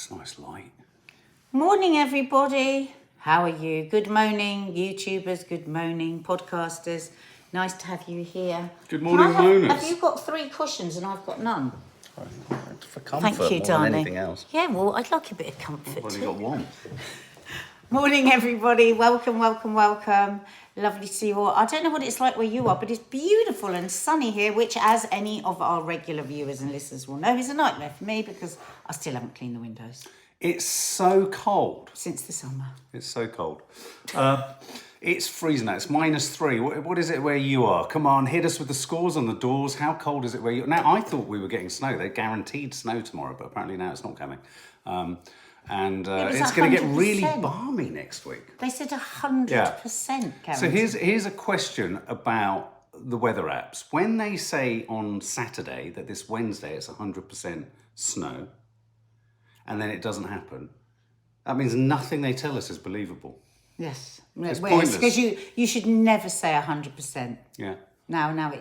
That's nice light. Morning, everybody. How are you? Good morning, YouTubers. Good morning, podcasters. Nice to have you here. Good morning, moaners. Have you got 3 cushions and I've got none? For comfort, Thank you, more darling. than anything else. Yeah, well, I'd like a bit of comfort I've only too. got one. Morning, everybody. Welcome, welcome, welcome. Lovely to see you all. I don't know what it's like where you are, but it's beautiful and sunny here, which, as any of our regular viewers and listeners will know, is a nightmare for me because I still haven't cleaned the windows. It's so cold. Since the summer. It's so cold. It's freezing out. It's -3. What is it where you are? Come on, hit us with the scores on the doors. How cold is it where you are? Now, I thought we were getting snow. They're guaranteed snow tomorrow, but apparently now it's not coming. It's going to get really balmy next week. They said 100% guaranteed. So here's a question about the weather apps. When they say on Saturday that this Wednesday it's 100% snow, and then it doesn't happen, that means nothing they tell us is believable. Yes. It's pointless. Because you should never say 100%. Yeah. Now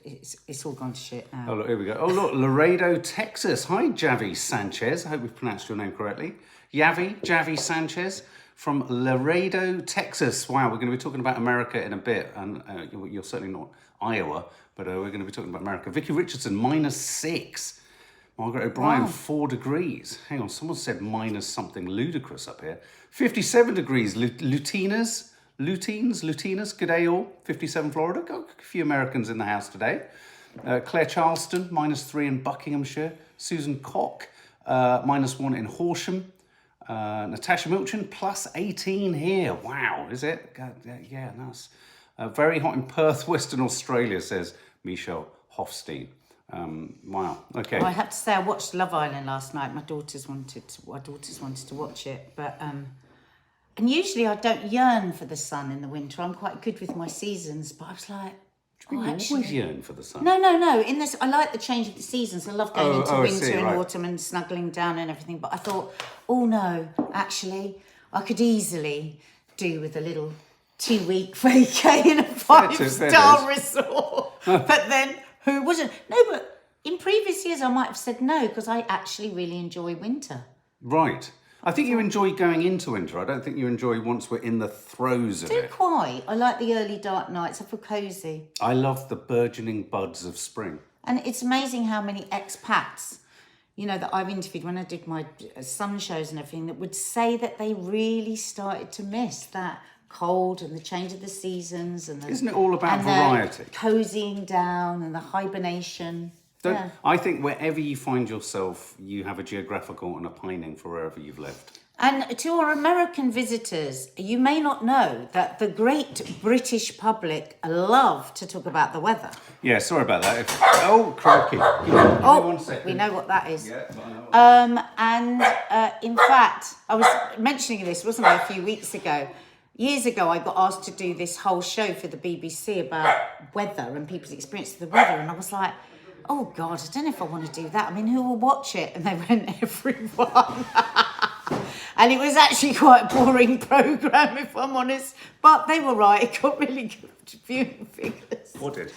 it's all gone to shit now. Oh, look, here we go. Oh, look, Laredo, Texas. Hi, Javi Sanchez. I hope we've pronounced your name correctly. Javi Sanchez from Laredo, Texas. Wow, we're going to be talking about America in a bit. And you're certainly not Iowa, but we're going to be talking about America. Vicky Richardson, -6. Margaret O'Brien, 4 degrees. Hang on, someone said minus something ludicrous up here. 57 degrees. Lutinas, good day all. 57 Florida. Got a few Americans in the house today. Claire Charleston, -3 in Buckinghamshire. Susan Cock, -1 in Horsham. Natasha Milchin, +18 here. Wow, is it? God, yeah, nice. Very hot in Perth, Western Australia, says Michelle Hofstein. Wow. Okay. Well, I have to say I watched Love Island last night. My daughters wanted to watch it, but and usually I don't yearn for the sun in the winter. I'm quite good with my seasons, but I was like, you always yearn for the sun. No. In this, I like the change of the seasons. I love going into winter and right. autumn and snuggling down and everything. But I thought, oh no, actually, I could easily do with a little 2-week vacay in a 5-star resort. But then. Who wouldn't? No, but in previous years I might have said no because I actually really enjoy winter. Right. I think you enjoy going into winter. I don't think you enjoy once we're in the throes of it. Quite. I like the early dark nights. I feel cosy. I love the burgeoning buds of spring. And it's amazing how many expats, that I've interviewed when I did my sun shows and everything, that would say that they really started to miss that cold and the change of the seasons and isn't it all about variety? Cozying down and the hibernation. I think wherever you find yourself, you have a geographical and a pining for wherever you've lived. And to our American visitors, you may not know that the great British public love to talk about the weather. Yeah, sorry about that. Oh, crikey. Give me 1 second. We know what that is. Yeah, I know. In fact, I was mentioning this, wasn't I, a few weeks ago. Years ago, I got asked to do this whole show for the BBC about weather and people's experience of the weather. And I was like, oh, God, I don't know if I want to do that. I mean, who will watch it? And they went, everyone. And it was actually quite a boring programme, if I'm honest. But they were right. It got really good viewing figures. What did?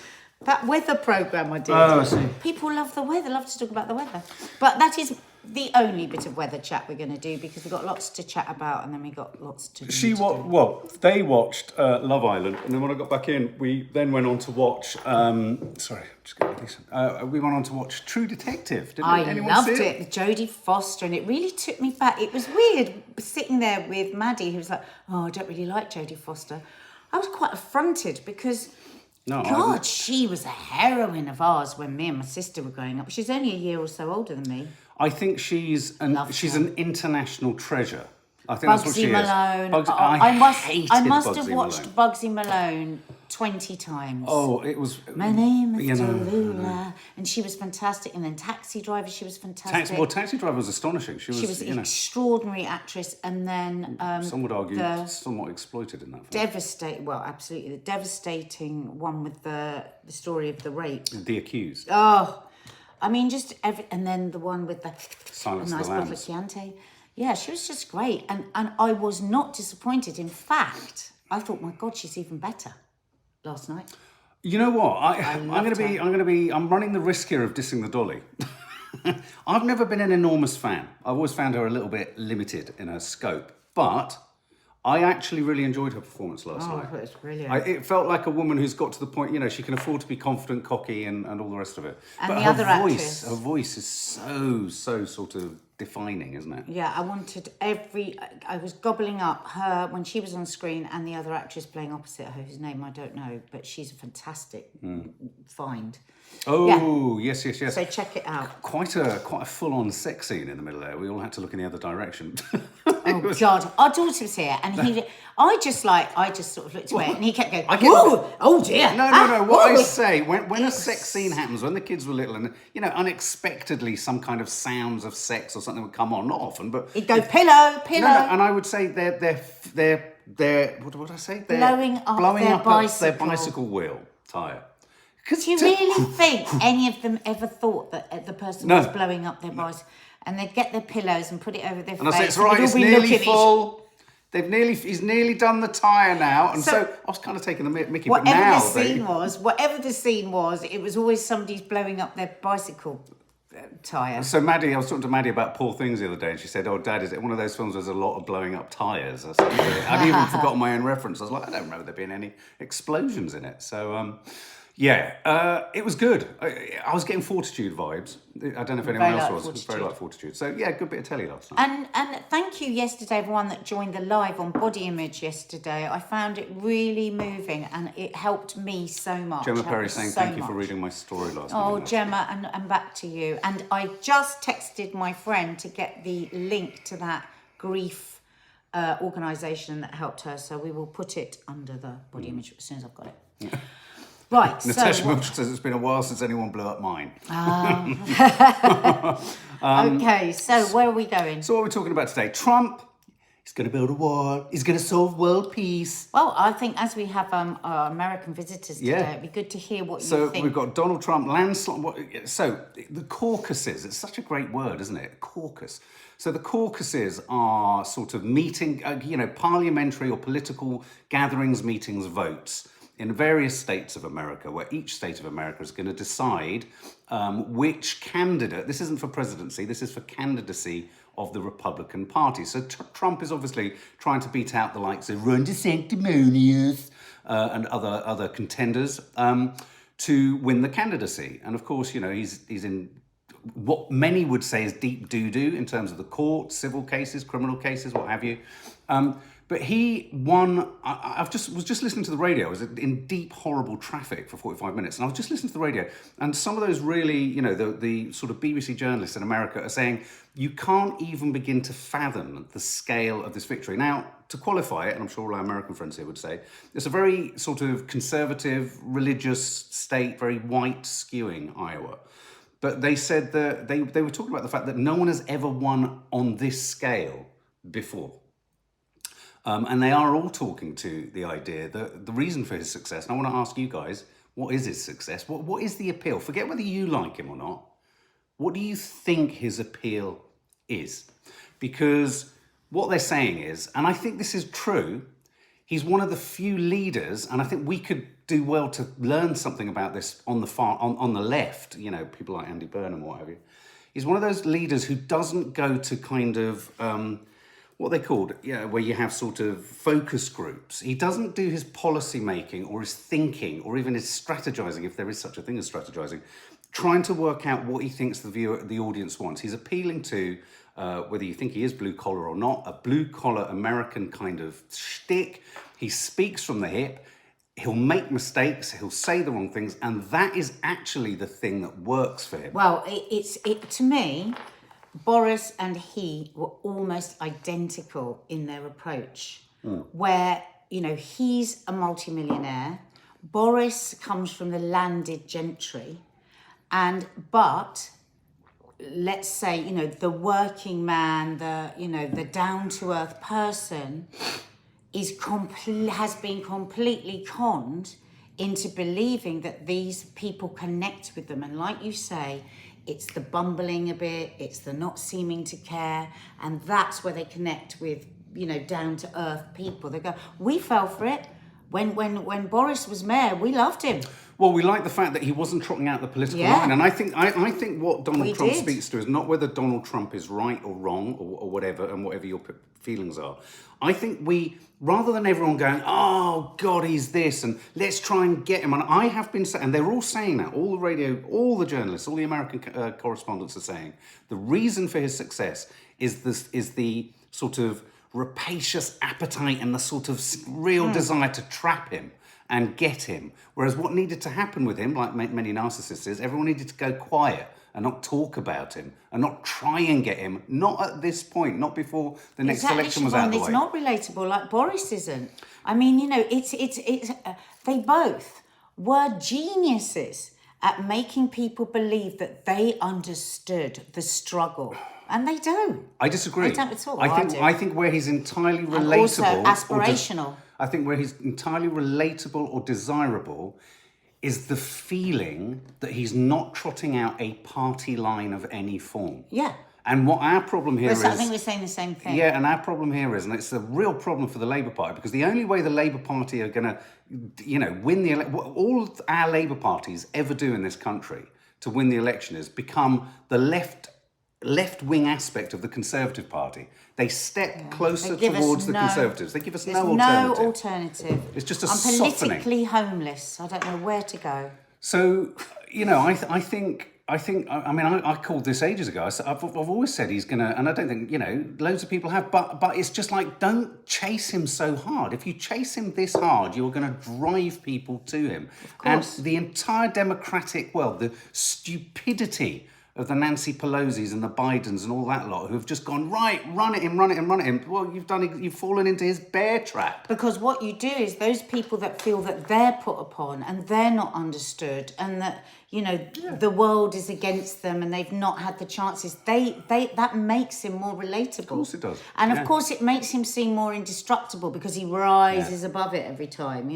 That weather programme I did. Oh, I see. People love the weather, love to talk about the weather. But that is the only bit of weather chat we're going to do because we've got lots to chat about and then we got lots to do. They watched Love Island, and then when I got back in, we then went on to watch. We went on to watch True Detective. I loved it with Jodie Foster, and it really took me back. It was weird sitting there with Maddie, who was like, "Oh, I don't really like Jodie Foster." I was quite affronted because. God, she was a heroine of ours when me and my sister were growing up. She's only a year or so older than me. I think she's an international treasure. I think Bugsy that's what she Malone. is. I must have watched Bugsy Malone 20 times. Oh, it was... My name is Tallulah. And she was fantastic. And then Taxi Driver, she was fantastic. Taxi Driver was astonishing. She was an extraordinary actress. And then... some would argue somewhat exploited in that film. Absolutely. The devastating one with the story of the rape. The Accused. Oh, I mean, just and then the one with the... Silence of the Lambs. Chianti. Yeah, she was just great. And I was not disappointed. In fact, I thought, my God, she's even better last night. You know what? I'm running the risk here of dissing the dolly. I've never been an enormous fan. I've always found her a little bit limited in her scope. But I actually really enjoyed her performance last night. Oh, it's brilliant. It felt like a woman who's got to the point, she can afford to be confident, cocky, and all the rest of it. And but the her other voice, actress. her voice is so sort of defining, isn't it? Yeah, I was gobbling up her when she was on screen and the other actress playing opposite her, whose name I don't know, but she's a fantastic find. Oh, yeah. yes. So check it out. Quite a full-on sex scene in the middle there. We all had to look in the other direction. Oh God, our daughter was here, and I just sort of looked away, and he kept going, oh dear. No. What I say, when a sex scene happens, when the kids were little, and unexpectedly some kind of sounds of sex or something would come on, not often, but he'd go pillow. No, and I would say they're what would I say? They're blowing up their bicycle wheel tire. Do you really think any of them ever thought that the person was blowing up their bicycle? And they'd get their pillows and put it over their face. And I say, it's all right, it's nearly full. He's nearly done the tyre now. And so I was kind of taking the mickey, but now... Whatever the scene was, it was always somebody's blowing up their bicycle tyre. So Maddie, I was talking to Maddie about Poor Things the other day, and she said, Dad, is it one of those films where there's a lot of blowing up tyres? I said, I'd even forgotten my own reference. I was like, I don't remember there being any explosions in it. So... it was good. I was getting Fortitude vibes. I don't know if anyone else was. It was very like Fortitude. So, good bit of telly last night. And thank you yesterday, everyone that joined the live on Body Image yesterday. I found it really moving and it helped me so much. Gemma Perry saying thank you for reading my story last night. Oh, Gemma, and back to you. And I just texted my friend to get the link to that grief organisation that helped her. So we will put it under the Body Image as soon as I've got it. Right, Natasha Milch says it's been a while since anyone blew up mine. Okay, so where are we going? So what are we talking about today? Trump, he's going to build a wall. He's going to solve world peace. Well, I think as we have our American visitors today, it'd be good to hear what you think. So we've got Donald Trump, landslide. So the caucuses, it's such a great word, isn't it? Caucus. So the caucuses are sort of meeting, parliamentary or political gatherings, meetings, votes in various states of America, where each state of America is going to decide which candidate, this isn't for presidency, this is for candidacy of the Republican Party. So Trump is obviously trying to beat out the likes of Ron DeSanctimonious and other contenders to win the candidacy. And of course, he's in what many would say is deep doo-doo in terms of the court, civil cases, criminal cases, what have you. But he won. I was just listening to the radio. I was in deep, horrible traffic for 45 minutes, and I was just listening to the radio. And some of those really, the sort of BBC journalists in America are saying you can't even begin to fathom the scale of this victory. Now, to qualify it, and I'm sure all our American friends here would say, it's a very sort of conservative, religious state, very white skewing Iowa. But they said that they were talking about the fact that no one has ever won on this scale before. And they are all talking to the idea that the reason for his success, and I want to ask you guys, what is his success? What is the appeal? Forget whether you like him or not. What do you think his appeal is? Because what they're saying is, and I think this is true, he's one of the few leaders, and I think we could do well to learn something about this on the left, people like Andy Burnham or what have you. He's one of those leaders who doesn't go to kind of... what they called, where you have sort of focus groups. He doesn't do his policy making or his thinking or even his strategizing, if there is such a thing as strategizing, trying to work out what he thinks the audience wants. He's appealing to, whether you think he is blue collar or not, a blue collar American kind of shtick. He speaks from the hip. He'll make mistakes. He'll say the wrong things, and that is actually the thing that works for him. Well, to me, Boris and he were almost identical in their approach, where, he's a multimillionaire. Boris comes from the landed gentry, but let's say, the working man, the down-to-earth person has been completely conned into believing that these people connect with them. And like you say, it's the bumbling a bit, it's the not seeming to care, and that's where they connect with, down-to-earth people. They go, we fell for it. When Boris was mayor, we loved him. Well, we like the fact that he wasn't trotting out the political Yeah. line, and I think what Donald We Trump did. speaks to is not whether Donald Trump is right or wrong or whatever, and whatever your feelings are. I think rather than everyone going, oh God, he's this, and let's try and get him. And I have been saying, and they're all saying that, all the radio, all the journalists, all the American correspondents are saying, the reason for his success is the sort of rapacious appetite and the sort of real desire to trap him and get him. Whereas what needed to happen with him, like many narcissists, is everyone needed to go quiet and not talk about him and not try and get him. Not at this point, not before the next election was out of the way. It's not relatable like Boris isn't. I mean, you know, they both were geniuses at making people believe that they understood the struggle. And they don't. I disagree. They don't at all. I think where he's entirely relatable... And also aspirational. I think where he's entirely relatable or desirable is the feeling that he's not trotting out a party line of any form. Yeah. And what our problem here is... I think we're saying the same thing. Yeah, and our problem here is, and it's a real problem for the Labour Party, because the only way the Labour Party are going to, win the election... All our Labour parties ever do in this country to win the election is become the left-wing aspect of the Conservative Party. They step closer towards the Conservatives. They give us no alternative. It's just a softening. I'm politically homeless. I don't know where to go. So, I called this ages ago. I've always said he's going to, and I don't think, loads of people have, but it's just like, don't chase him so hard. If you chase him this hard, you're going to drive people to him. Of course. And the entire democratic world, the stupidity of the Nancy Pelosi's and the Bidens and all that lot who have just gone, right, run at him. Well, you've fallen into his bear trap. Because what you do is those people that feel that they're put upon and they're not understood and that, the world is against them and they've not had the chances, that makes him more relatable. Of course it does. And of course it makes him seem more indestructible because he rises above it every time,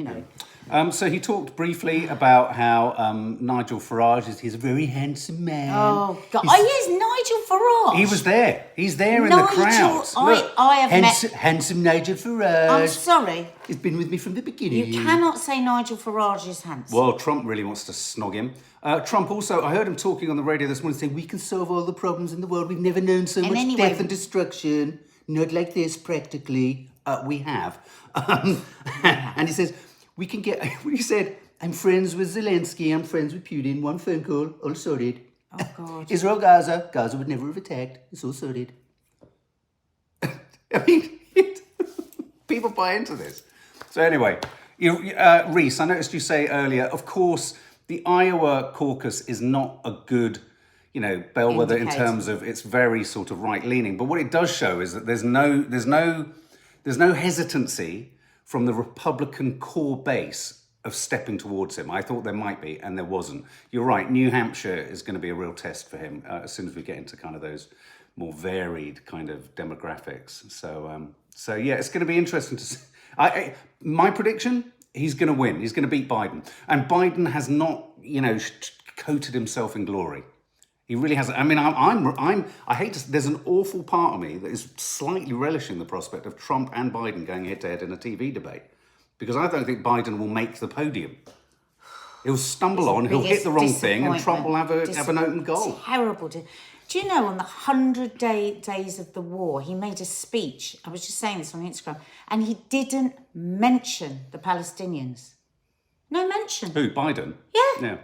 So he talked briefly about how Nigel Farage he's a very handsome man. Oh, God. Yes, Nigel Farage. He was there. He's there in the crowd. I have met... Handsome Nigel Farage. I'm sorry. He's been with me from the beginning. You cannot say Nigel Farage is handsome. Well, Trump really wants to snog him. Trump also, I heard him talking on the radio this morning saying, we can solve all the problems in the world. We've never known so much death and destruction. Not like this, practically. We have. And he says... We can get, he said, I'm friends with Zelensky, I'm friends with Putin, one phone call, all sorted. Oh, God. Israel, Gaza would never have attacked, it's all sorted. I mean, people buy into this. So anyway, Reese, I noticed you say earlier, of course, the Iowa caucus is not a good, bellwether in terms of it's very sort of right-leaning. But what it does show is that there's no hesitancy from the Republican core base of stepping towards him. I thought there might be, and there wasn't. You're right, New Hampshire is going to be a real test for him as soon as we get into kind of those more varied kind of demographics. So yeah, it's going to be interesting to see. My prediction, he's going to win. He's going to beat Biden. And Biden has not, coated himself in glory. He really hasn't. I mean, I hate to. There's an awful part of me that is slightly relishing the prospect of Trump and Biden going head to head in a TV debate, because I don't think Biden will make the podium. He'll stumble on, he'll hit the wrong thing, and Trump will have an open goal. Terrible. Do you know on the 100 days of the war, he made a speech. I was just saying this on Instagram, and he didn't mention the Palestinians. No mention. Who? Biden? Yeah.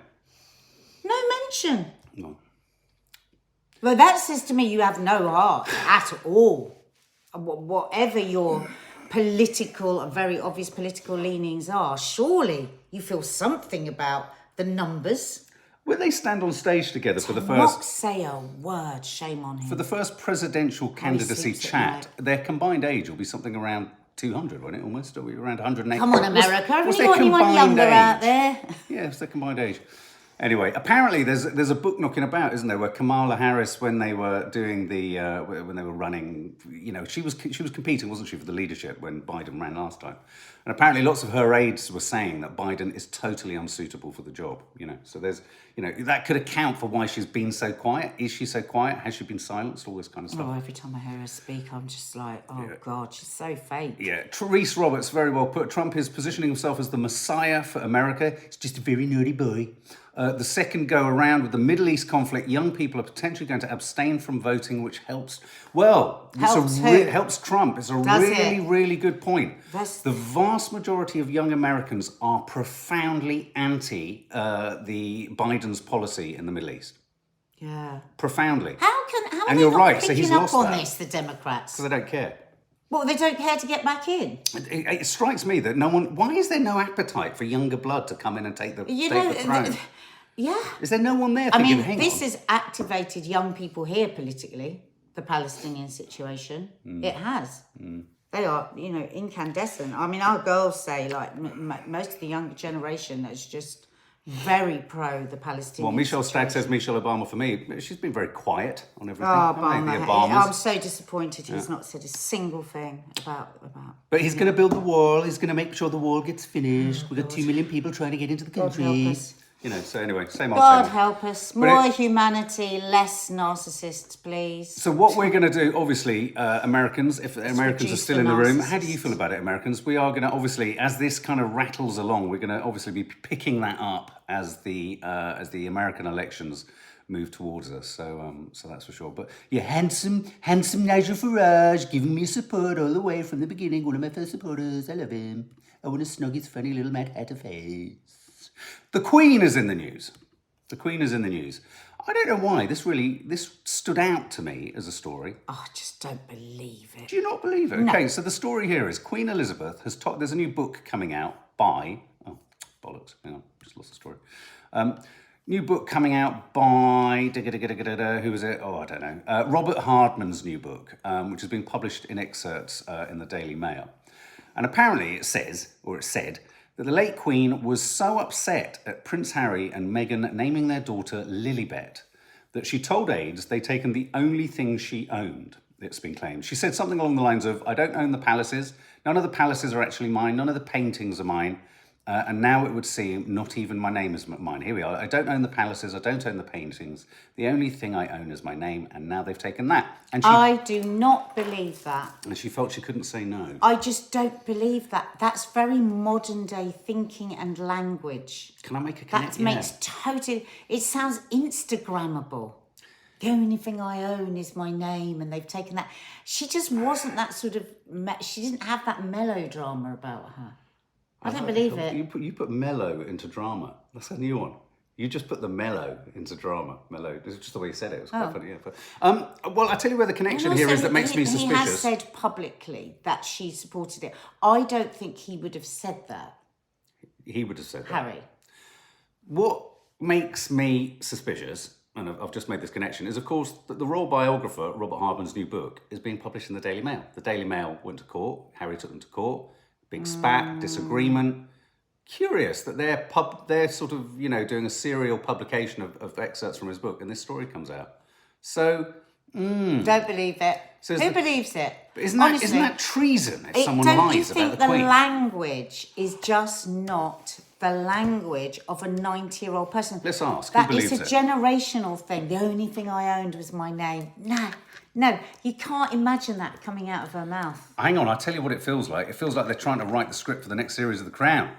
No mention. No. Well, that says to me you have no heart at all. Whatever your very obvious political leanings are, surely you feel something about the numbers. Will they stand on stage together for the first... Not say a word, shame on him. For the first presidential candidacy chat, their combined age will be something around 200, won't it, almost? Or around 180. Come on, America. Haven't you got anyone younger out there? Yeah, it's their combined age. Anyway, apparently there's a book knocking about, isn't there, where Kamala Harris, when they were doing when they were running, she was competing, wasn't she, for the leadership when Biden ran last time, and apparently lots of her aides were saying that Biden is totally unsuitable for the job. So there's that could account for why she's been so quiet. Is she so quiet? Has she been silenced? All this kind of stuff. Oh, every time I hear her speak, I'm just like, God, she's so fake. Yeah, Reese Roberts, very well put. Trump is positioning himself as the messiah for America. He's just a very naughty boy. The second go around with the Middle East conflict, young people are potentially going to abstain from voting, which helps. Helps Trump. It's a really good point. The vast majority of young Americans are profoundly anti the Biden's policy in the Middle East. Yeah. Profoundly. How are they not picking up on this, the Democrats? Because they don't care. Well, they don't care to get back in. It strikes me that why is there no appetite for younger blood to come in and take the throne? Yeah. Is there no one there thinking, hang on? This has activated young people here politically, the Palestinian situation. It has. They are, incandescent. I mean, our girls say, like, most of the younger generation is just very pro the Palestinian Well, Michelle situation. Stagg says Michelle Obama for me. She's been very quiet on everything. Obama. I'm so disappointed he's not said a single thing about. But he's going to build the wall. He's going to make sure the wall gets finished. We've got 2 million people trying to get into the country. God help us. So anyway, same old. God help us. More humanity, less narcissists, please. So what we're going to do, obviously, Americans, if Americans are still in the room, how do you feel about it, Americans? We are going to, obviously, as this kind of rattles along, we're going to obviously be picking that up as the American elections move towards us. So that's for sure. But yeah, handsome Nigel Farage giving me support all the way from the beginning. One of my first supporters. I love him. I want to snug his funny little Mad Hatter face. The Queen is in the news. I don't know why this stood out to me as a story. Oh, I just don't believe it. Do you not believe it? No. Okay, so the story here is Queen Elizabeth has there's a new book coming out by bollocks. Hang on, just lost the story. New book coming out by who is it? Oh, I don't know. Robert Hardman's new book, which has been published in excerpts in the Daily Mail, and apparently it said that the late Queen was so upset at Prince Harry and Meghan naming their daughter Lilibet that she told aides they'd taken the only thing she owned, it's been claimed. She said something along the lines of, I don't own the palaces, none of the palaces are actually mine, none of the paintings are mine, and now it would seem not even my name is mine. Here we are. I don't own the palaces, I don't own the paintings. The only thing I own is my name, and now they've taken that. And I do not believe that. And she felt she couldn't say no. I just don't believe that. That's very modern day thinking and language. Can I make a connection? That makes totally... It sounds Instagrammable. The only thing I own is my name, and they've taken that. She just wasn't that sort of... She didn't have that melodrama about her. I don't believe it. You put mellow into drama. That's a new one. You just put the mellow into drama. Mellow. It's just the way you said it. It was quite funny. Yeah. But, well, I'll tell you where the connection here is that makes me suspicious. He has said publicly that she supported it. I don't think he would have said that. He would have said that. Harry. What makes me suspicious, and I've just made this connection, is, of course, that the royal biographer, Robert Hardman's new book, is being published in the Daily Mail. The Daily Mail went to court. Harry took them to court. Big spat, disagreement. Curious that they're sort of, doing a serial publication of excerpts from his book, and this story comes out. So, Don't believe it. So Who believes it? Isn't that treason if someone lies about the Queen? Don't you think the language is just not the language of a 90-year-old person? Let's ask, who believes it? That is a generational thing. The only thing I owned was my name. No, you can't imagine that coming out of her mouth. Hang on, I'll tell you what it feels like. It feels like they're trying to write the script for the next series of The Crown.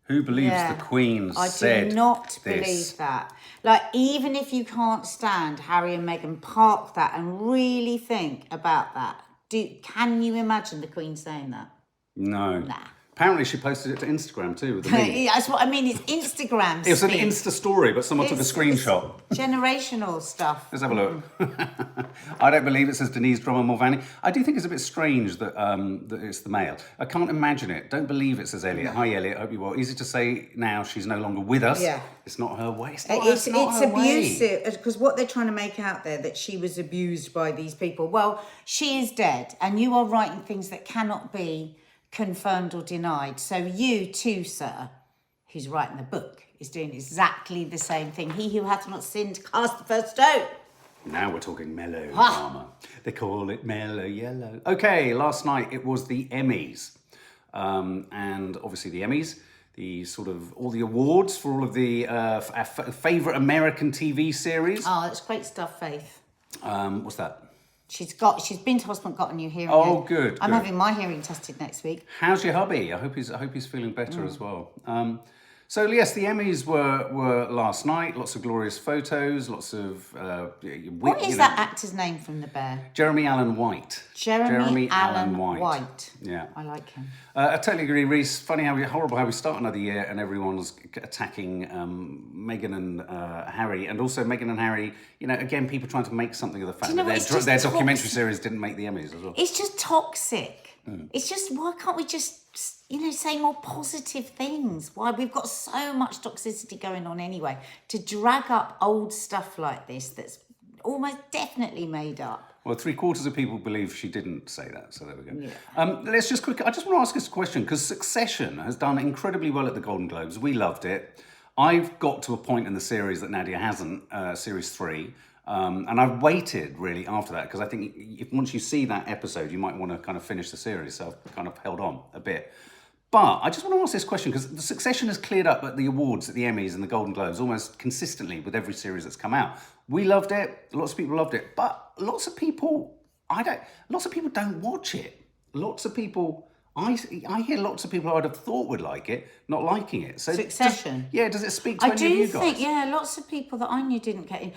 Who believes the Queen said I do not believe that. Like, even if you can't stand Harry and Meghan, park that and really think about that. Can you imagine the Queen saying that? No. Nah. Apparently she posted it to Instagram too with the meme. That's what I mean, it's Instagram It was an Insta story, but someone took a screenshot. Generational stuff. Let's have a look. I don't believe it, says Denise, Drumm and Moran. I do think it's a bit strange that that it's the Mail. I can't imagine it. Don't believe it, says Elliot. Hi Elliot, hope you're well. Easy to say now she's no longer with us. Yeah. It's not her way. It's abusive, because what they're trying to make out there, that she was abused by these people. Well, she is dead, and you are writing things that cannot be confirmed or denied. So you too, sir, who's writing the book, is doing exactly the same thing. He who hath not sinned, cast the first stone. Now we're talking melodrama. They call it mellow yellow. Okay, last night it was the Emmys. And obviously the Emmys, the sort of all the awards for all of the favourite American TV series. Oh, that's great stuff, Faith. What's that? She's been to hospital and got a new hearing Oh, aid. good. I'm good. having my hearing tested next week. How's your hubby? I hope he's feeling better as well. So yes, the Emmys were last night. Lots of glorious photos. Lots of What is that actor's name from The Bear? Jeremy Allen White. Jeremy Allen White. Yeah, I like him. I totally agree, Reese. Funny horrible how we start another year and everyone's attacking Meghan and Harry, and also Meghan and Harry. Again, people trying to make something of the fact that their documentary series didn't make the Emmys as well. It's just toxic. It's just, why can't we just, say more positive things? Why? We've got so much toxicity going on anyway. To drag up old stuff like this that's almost definitely made up. Well, 3/4 of people believe she didn't say that, so there we go. Yeah. Let's just quickly, I just want to ask this question, because Succession has done incredibly well at the Golden Globes. We loved it. I've got to a point in the series that Nadia hasn't, series 3. And I've waited really after that, because I think if once you see that episode, you might want to kind of finish the series. So I've kind of held on a bit. But I just want to ask this question, because the Succession has cleared up at the awards, at the Emmys and the Golden Globes almost consistently with every series that's come out. We loved it. Lots of people loved it. But lots of people don't watch it. Lots of people, I hear lots of people I'd have thought would like it, not liking it. So Succession? Does it speak to any of you guys? I do think, lots of people that I knew didn't get in.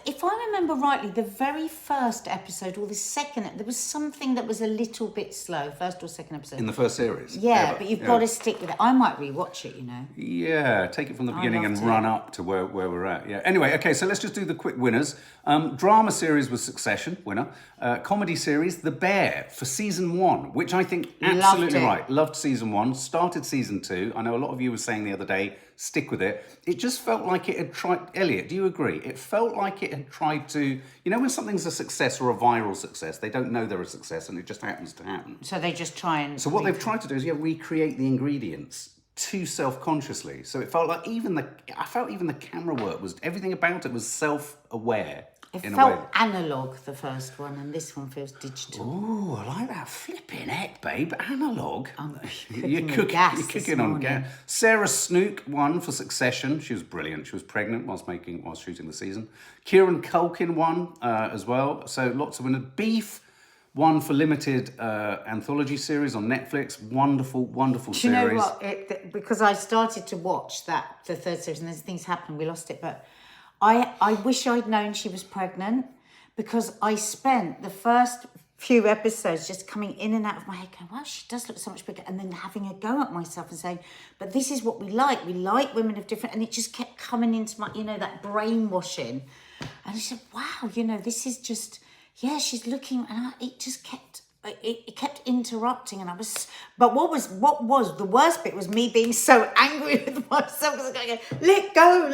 If I remember rightly, the very first episode or the second, there was something that was a little bit slow, first or second episode. In the first series? Yeah, but you've got to stick with it. I might rewatch it, Yeah, take it from the beginning and run up to where we're at. Yeah. Anyway, okay, so let's just do the quick winners. Drama series was Succession, winner. Comedy series, The Bear for season 1, which I think absolutely right. Loved season 1. Started season 2. I know a lot of you were saying the other day, stick with it. It just felt like it had tried. Elliot, do you agree? It felt like it had tried to. When something's a success or a viral success, they don't know they're a success and it just happens to happen. So they just try and. So what they've tried to do is recreate the ingredients too self-consciously. So it felt like even the camera work was, everything about it was self-aware. It felt analogue, the first one, and this one feels digital. Oh, I like that. Flipping heck, babe. Analogue. You're cooking on gas. Sarah Snook won for Succession. She was brilliant. She was pregnant whilst shooting the season. Kieran Culkin won as well. So lots of winners. Beef won for limited anthology series on Netflix. Wonderful, wonderful series. Do you know what? Because I started to watch the third series, and as things happened, we lost it, but I wish I'd known she was pregnant, because I spent the first few episodes just coming in and out of my head going, wow, she does look so much bigger, and then having a go at myself and saying, but this is what we like. We like women of different, and it just kept coming into my, that brainwashing. And I said, wow, this is just, she's looking, and it just kept, it kept interrupting, and I was, but what was the worst bit was me being so angry with myself, because I was going, let go.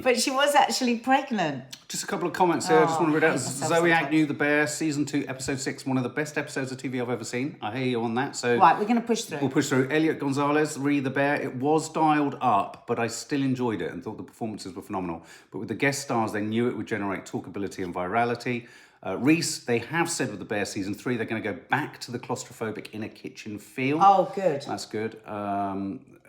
But she was actually pregnant. Just a couple of comments here. I just want to read out. Zoe Agnew, The Bear, season 2, episode 6, one of the best episodes of TV I've ever seen. I hear you on that. So right, we're going to push through. We'll push through. Elliot Gonzalez, The Bear. It was dialed up, but I still enjoyed it and thought the performances were phenomenal. But with the guest stars, they knew it would generate talkability and virality. Reese, they have said with The Bear season 3, they're going to go back to the claustrophobic inner kitchen feel. Oh, good. That's good.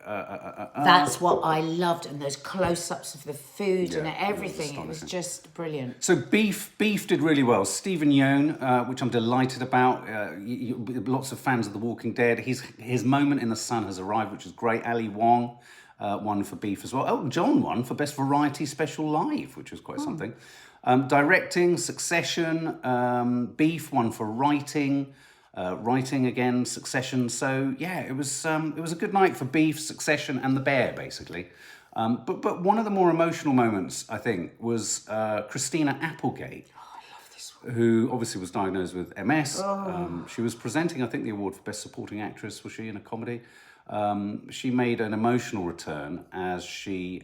That's what I loved, and those close-ups of the food and everything. It was just brilliant. So Beef did really well. Stephen Yeun, which I'm delighted about. Lots of fans of The Walking Dead. His moment in the sun has arrived, which is great. Ali Wong won for Beef as well. Elton John won for Best Variety Special Live, which was quite something. Directing, Succession. Beef won for writing. Writing again, Succession. So yeah, it was a good night for Beef, Succession, and The Bear, basically. But one of the more emotional moments, I think, was Christina Applegate. Oh, I love this one. Who obviously was diagnosed with MS. She was presenting, I think, the award for Best Supporting Actress, was she, in a comedy? She made an emotional return as she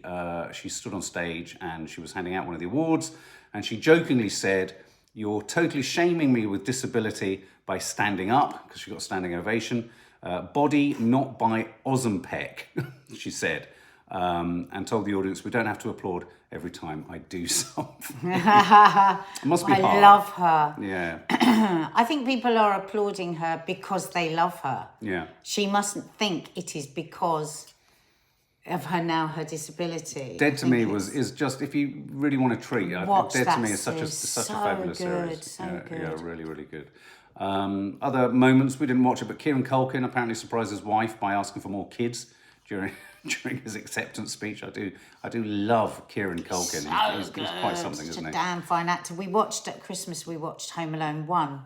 stood on stage and she was handing out one of the awards, and she jokingly said, "You're totally shaming me with disability by standing up," because she got a standing ovation. "Body not by Ozempic," she said. and told the audience we don't have to applaud every time I do something. It must be hard. I love her. Yeah. I think people are applauding her because they love her. Yeah. She mustn't think it is because of her disability. Dead to Me is just, if you really want to treat, I think Dead to Me is such a fabulous series. So good. Yeah, really, really good. Other moments, we didn't watch it, but Kieran Culkin apparently surprised his wife by asking for more kids during his acceptance speech. I do love Kieran Culkin. He's quite something, isn't he? A damn fine actor. We watched at Christmas, Home Alone 1.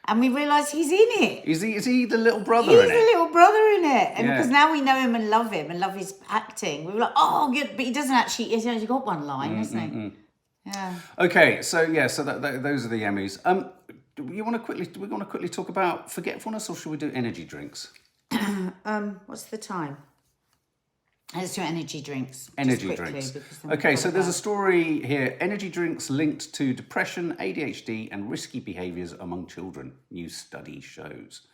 And we realised he's in it. Is he the little brother in it? He's the little brother in it. And because now we know him and love his acting, we were like, oh, good. But he doesn't actually, he's only got one line, hasn't he? Yeah. Okay, so those are the Emmys. Do we want to quickly talk about forgetfulness, or should we do energy drinks? What's the time? Let's do energy drinks. Energy drinks. Okay, so there's a story here. Energy drinks linked to depression, ADHD, and risky behaviours among children. New study shows.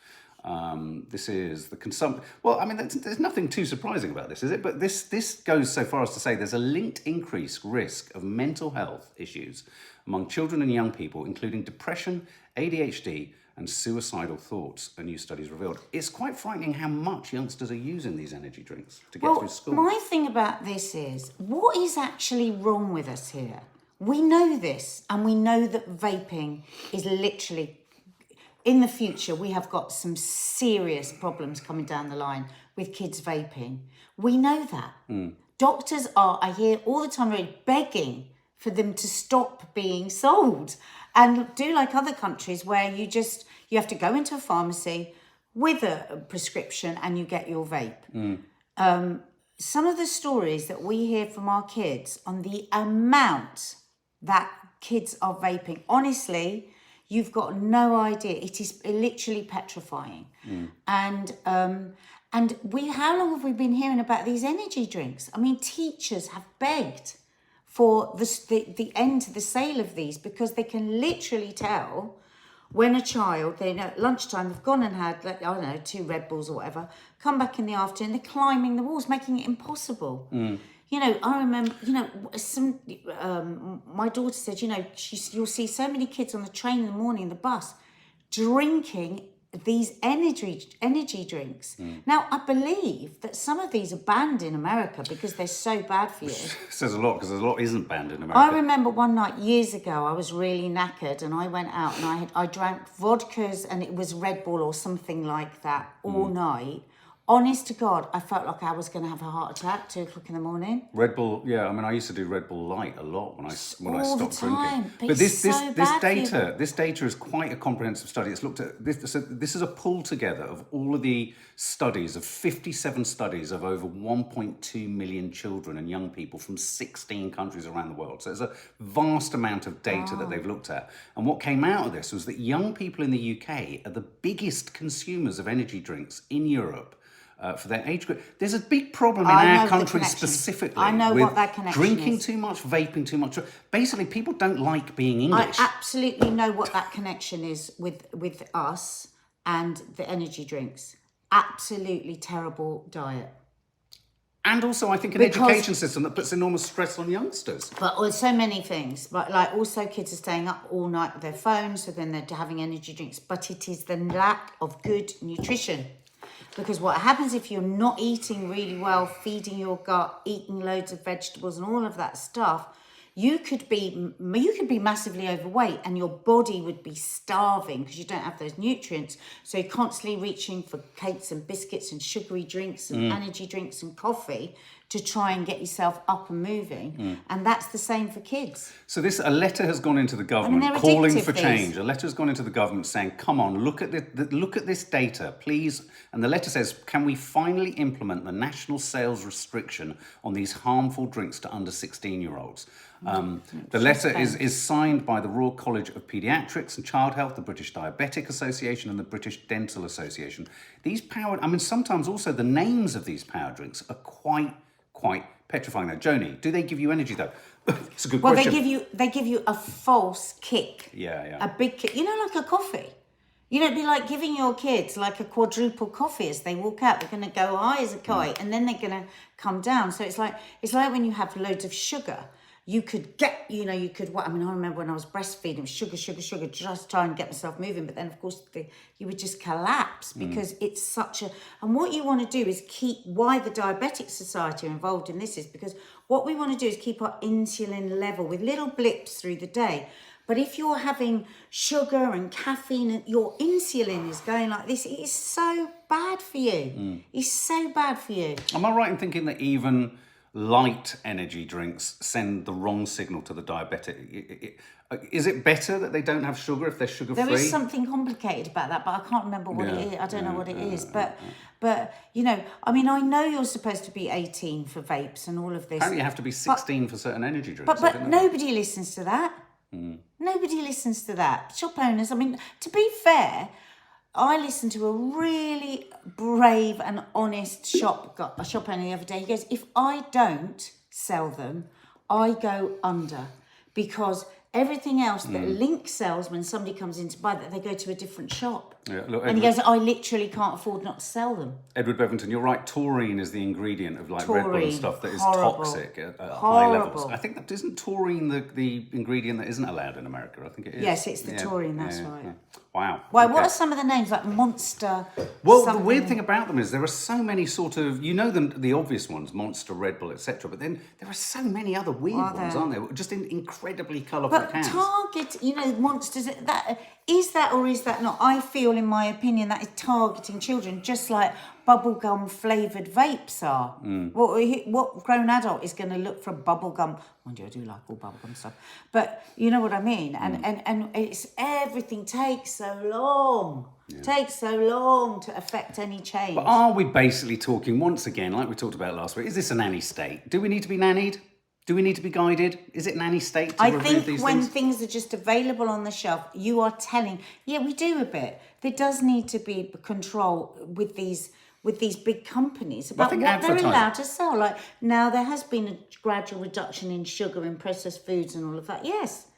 This is the consumption. Well, I mean, there's nothing too surprising about this, is it? But this goes so far as to say there's a linked increased risk of mental health issues among children and young people, including depression, ADHD, and suicidal thoughts, a new study's revealed. It's quite frightening how much youngsters are using these energy drinks to get through school. My thing about this is, what is actually wrong with us here? We know this, and we know that vaping is literally, in the future, we have got some serious problems coming down the line with kids vaping. We know that. Doctors are, I hear all the time, really begging for them to stop being sold. And do like other countries where you have to go into a pharmacy with a prescription and you get your vape. Some of the stories that we hear from our kids on the amount that kids are vaping, honestly, you've got no idea. It is literally petrifying. And how long have we been hearing about these energy drinks? I mean, teachers have begged for the end to the sale of these, because they can literally tell when a child, they know at lunchtime they've gone and had, I don't know, 2 Red Bulls or whatever, come back in the afternoon, they're climbing the walls, making it impossible. You know, I remember, my daughter said, you'll see so many kids on the train in the morning, the bus, drinking these energy drinks. Now, I believe that some of these are banned in America because they're so bad for you. Says a lot, because a lot isn't banned in America. I remember one night years ago, I was really knackered and I went out and I drank vodkas and it was Red Bull or something like that all night. Honest to God, I felt like I was going to have a heart attack 2 o'clock in the morning. Red Bull, yeah. I mean, I used to do Red Bull Light a lot when I stopped drinking. But this data is quite a comprehensive study. It's looked at this. So this is a pull together of all of the studies of 57 studies of over 1.2 million children and young people from 16 countries around the world. So there's a vast amount of data that they've looked at. And what came out of this was that young people in the UK are the biggest consumers of energy drinks in Europe. For their age group. There's a big problem in our country specifically. I know what that connection drinking is. Too much, vaping too much. Basically, people don't like being English. I absolutely know what that connection is with us and the energy drinks. Absolutely terrible diet. And also, I think, an education system that puts enormous stress on youngsters. But so many things. But like also kids are staying up all night with their phones, so then they're having energy drinks. But it is the lack of good nutrition. Because what happens if you're not eating really well, feeding your gut, eating loads of vegetables and all of that stuff, you could be massively overweight and your body would be starving because you don't have those nutrients. So you're constantly reaching for cakes and biscuits and sugary drinks and energy drinks and coffee to try and get yourself up and moving. And that's the same for kids. So a letter has gone into the government calling for change. A letter has gone into the government saying, come on, look at this data, please. And the letter says, can we finally implement the national sales restriction on these harmful drinks to under 16-year-olds? The letter is signed by the Royal College of Paediatrics and Child Health, the British Diabetic Association and the British Dental Association. Sometimes also the names of these power drinks are quite petrifying though. Joni, do they give you energy though? It's a good question. Well, they give you a false kick. Yeah. A big kick. Like a coffee. You know, it'd be like giving your kids like a quadruple coffee as they walk out. They're going to go high as a kite and then they're going to come down. So it's like when you have loads of sugar. You could get, you know, I remember when I was breastfeeding, sugar, just trying to get myself moving. But then, of course, you would just collapse because it's such a... And what you want to do is why the Diabetic Society are involved in this is because what we want to do is keep our insulin level with little blips through the day. But if you're having sugar and caffeine and your insulin is going like this, it is so bad for you. It's so bad for you. Am I right in thinking that even light energy drinks send the wrong signal to the diabetic? Is it better that they don't have sugar if they're sugar-free? There is something complicated about that, but I can't remember what it is. I don't know what it is. But, you know, I mean, I know you're supposed to be 18 for vapes and all of this. Apparently you have to be 16 for certain energy drinks. But nobody listens to that. Nobody listens to that. Shop owners, I mean, to be fair, I listened to a really brave and honest shop owner the other day. He goes, if I don't sell them, I go under. Because everything else that Link sells when somebody comes in to buy that, they go to a different shop. Yeah, look, and he goes, I literally can't afford not to sell them. Edward Bevington, you're right. Taurine is the ingredient of like Red Bull and stuff that is horrible. toxic at high levels. I think that isn't taurine the ingredient that isn't allowed in America. I think it is. Yes, it's the taurine. That's right. Yeah. Wow. Well, what are some of the names like Monster? Well, the weird thing about them is there are so many sort of, you know, the obvious ones, Monster, Red Bull, etc. But then there are so many other weird ones, aren't there? Just in incredibly colourful cans. But Target, you know, Monsters, is that or is that not? I feel, in my opinion, that is targeting children, just like bubblegum flavoured vapes are. What grown adult is going to look for bubblegum? Mind you, I do like all bubblegum stuff. But you know what I mean? And it's everything takes so long. Takes so long to affect any change. But are we basically talking, once again, like we talked about last week, is this a nanny state? Do we need to be nannied? Do we need to be guided? Is it nanny state to remove these things? I think when things are just available on the shelf, you are telling, we do a bit. There does need to be control with these big companies about what they're allowed to sell. Like now there has been a gradual reduction in sugar in processed foods and all of that. Yes.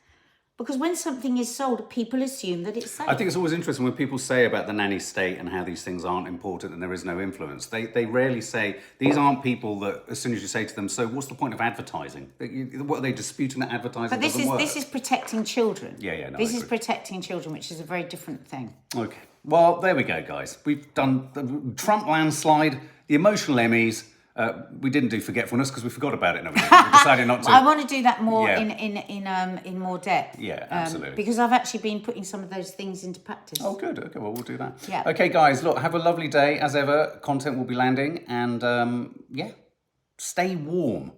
Because when something is sold, people assume that it's safe. I think it's always interesting when people say about the nanny state and how these things aren't important and there is no influence. They rarely say, these aren't people that, as soon as you say to them, so what's the point of advertising? What are they disputing that advertising doesn't work? This is protecting children. This is protecting children, which is a very different thing. Okay. Well, there we go, guys. We've done the Trump landslide, the emotional Emmys. We didn't do forgetfulness because we forgot about it. We decided not to. I want to do that more in more depth. Yeah, absolutely. Because I've actually been putting some of those things into practice. Oh, good. Okay, well, we'll do that. Yeah. Okay, guys, look, have a lovely day. As ever, content will be landing. And, stay warm.